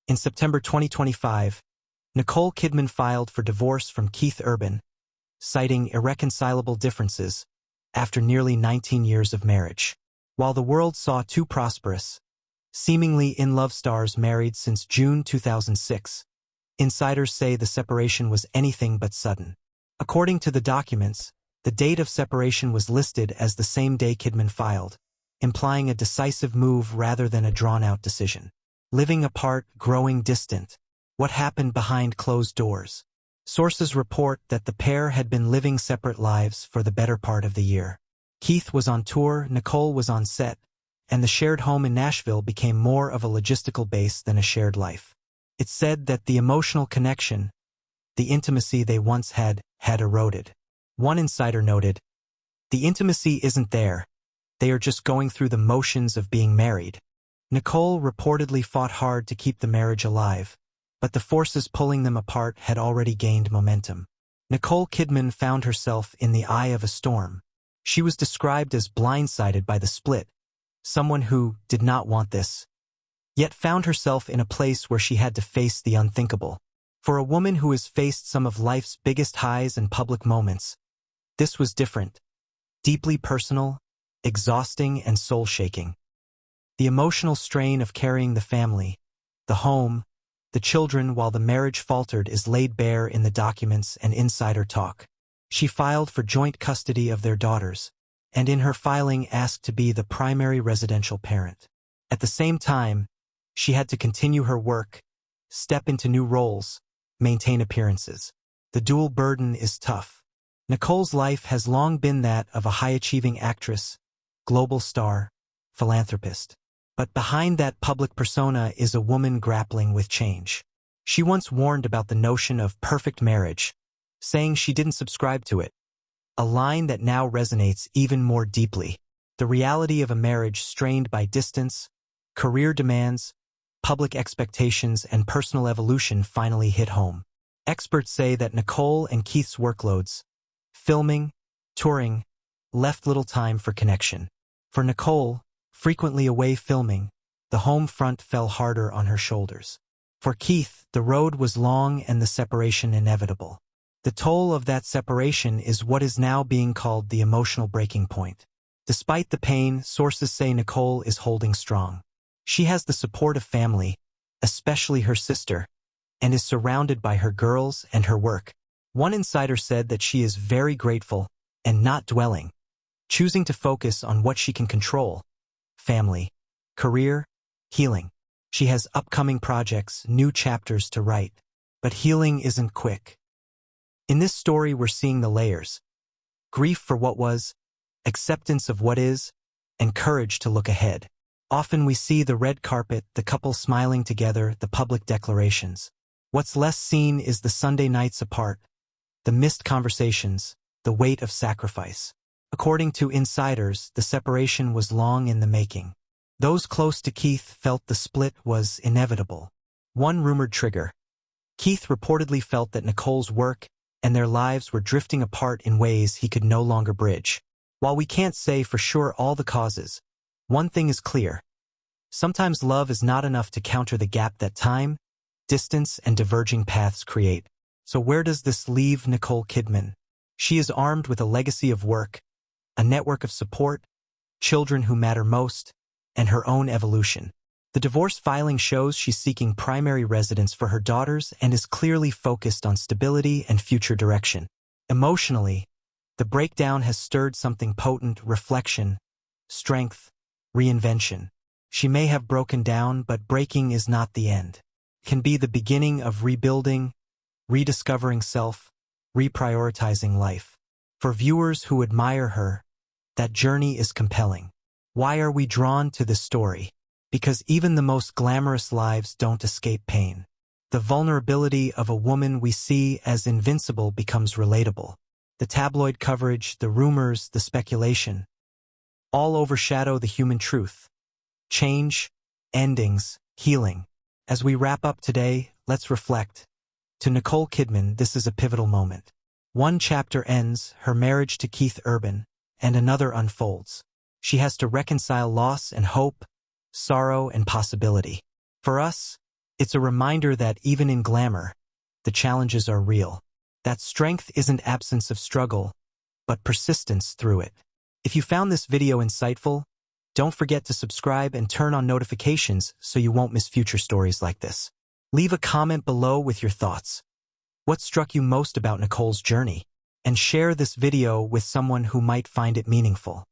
In September 2025, Nicole Kidman filed for divorce from Keith Urban, citing irreconcilable differences after nearly 19 years of marriage. While the world saw two prosperous, seemingly in-love stars married since June 2006, insiders say the separation was anything but sudden. According to the documents, the date of separation was listed as the same day Kidman filed, implying a decisive move rather than a drawn-out decision. Living apart, growing distant. What happened behind closed doors? Sources report that the pair had been living separate lives for the better part of the year. Keith was on tour, Nicole was on set, and the shared home in Nashville became more of a logistical base than a shared life. It's said that the emotional connection, the intimacy they once had eroded. One insider noted, "The intimacy isn't there. They are just going through the motions of being married." Nicole reportedly fought hard to keep the marriage alive, but the forces pulling them apart had already gained momentum. Nicole Kidman found herself in the eye of a storm. She was described as blindsided by the split, someone who did not want this, yet found herself in a place where she had to face the unthinkable. For a woman who has faced some of life's biggest highs and public moments, this was different, deeply personal, exhausting, and soul-shaking. The emotional strain of carrying the family, the home, the children while the marriage faltered is laid bare in the documents and insider talk. She filed for joint custody of their daughters, and in her filing asked to be the primary residential parent. At the same time, she had to continue her work, step into new roles, maintain appearances. The dual burden is tough. Nicole's life has long been that of a high-achieving actress, global star, philanthropist. But behind that public persona is a woman grappling with change. She once warned about the notion of perfect marriage, saying she didn't subscribe to it, a line that now resonates even more deeply. The reality of a marriage strained by distance, career demands, public expectations, and personal evolution finally hit home. Experts say that Nicole and Keith's workloads, filming, touring, left little time for connection. For Nicole, frequently away filming, the home front fell harder on her shoulders. For Keith, the road was long and the separation inevitable. The toll of that separation is what is now being called the emotional breaking point. Despite the pain, sources say Nicole is holding strong. She has the support of family, especially her sister, and is surrounded by her girls and her work. One insider said that she is very grateful and not dwelling, choosing to focus on what she can control: family, career, healing. She has upcoming projects, new chapters to write. But healing isn't quick. In this story, we're seeing the layers: grief for what was, acceptance of what is, and courage to look ahead. Often we see the red carpet, the couple smiling together, the public declarations. What's less seen is the Sunday nights apart, the missed conversations, the weight of sacrifice. According to insiders, the separation was long in the making. Those close to Keith felt the split was inevitable. One rumored trigger: Keith reportedly felt that Nicole's work and their lives were drifting apart in ways he could no longer bridge. While we can't say for sure all the causes, one thing is clear: sometimes love is not enough to counter the gap that time, distance, and diverging paths create. So where does this leave Nicole Kidman? She is armed with a legacy of work, a network of support, children who matter most, and her own evolution. The divorce filing shows she's seeking primary residence for her daughters and is clearly focused on stability and future direction. Emotionally, the breakdown has stirred something potent: reflection, strength, reinvention. She may have broken down, but breaking is not the end. It can be the beginning of rebuilding, rediscovering self, reprioritizing life. For viewers who admire her, that journey is compelling. Why are we drawn to this story? Because even the most glamorous lives don't escape pain. The vulnerability of a woman we see as invincible becomes relatable. The tabloid coverage, the rumors, the speculation, all overshadow the human truth. Change, endings, healing. As we wrap up today, let's reflect. To Nicole Kidman, this is a pivotal moment. One chapter ends, her marriage to Keith Urban, and another unfolds. She has to reconcile loss and hope, sorrow and possibility. For us, It's a reminder that even in glamour, the challenges are real. That strength isn't absence of struggle, but persistence through it. If you found this video insightful, don't forget to subscribe and turn on notifications so you won't miss future stories like this. Leave a comment below with your thoughts. What struck you most about Nicole's journey? And share this video with someone who might find it meaningful.